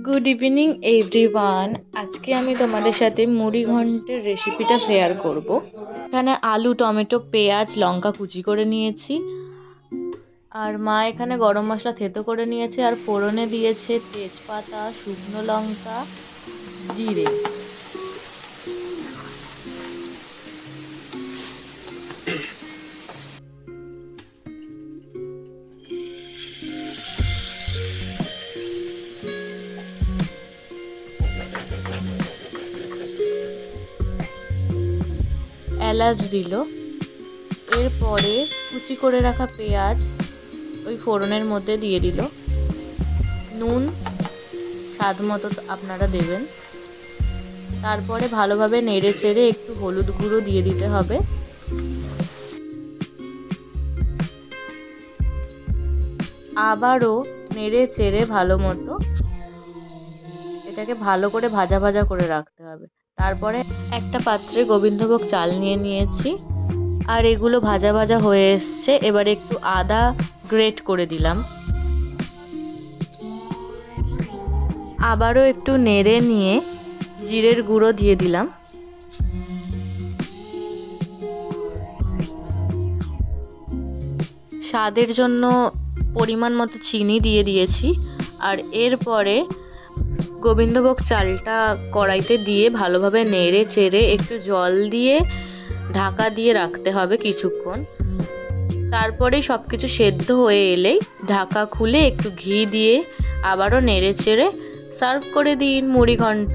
Good evening everyone. আজকে আমি তোমাদের সাথে মুড়ি ঘন্টের রেসিপিটা শেয়ার করব। এখানে আলু, টমেটো, পেঁয়াজ, লঙ্কা কুচি করে নিয়েছি। আর মা এখানে গরম মশলা থেতো করে নিয়েছে আর ফোড়নে দিয়েছে তেজপাতা, শুকনো লঙ্কা, জিরে। এলাচ দিল। এরপরে কুচি করে রাখা পেঁয়াজ ওই ফোড়নের মধ্যে দিয়ে দিল। নুন স্বাদ মতো আপনারা দেবেন। তারপরে ভালোভাবে নেড়ে চেড়ে একটু হলুদ গুঁড়ো দিয়ে দিতে হবে। আবারও নেড়ে চেড়ে ভালো মতো এটাকে ভালো করে ভাজা ভাজা করে রাখতে হবে। তারপরে একটা পাত্রে গোবিন্দভোগ চাল নিয়ে নিয়েছি আর এগুলো ভাজা ভাজা হয়ে এসছে। এবারে একটু আদা গ্রেট করে দিলাম। আবারও একটু নেড়ে নিয়ে জিরের গুঁড়ো দিয়ে দিলাম। স্বাদের জন্য পরিমাণ মতো চিনি দিয়ে দিয়েছি। আর এরপরে গোবিন্দভোগ চালটা কড়াইতে দিয়ে ভালোভাবে নেড়ে চেড়ে একটু জল দিয়ে ঢাকা দিয়ে রাখতে হবে কিছুক্ষণ। তারপরেই সব কিছু সেদ্ধ হয়ে এলেই ঢাকা খুলে একটু ঘি দিয়ে আবারও নেড়ে চেড়ে সার্ভ করে দিন মুড়ি ঘন্ট।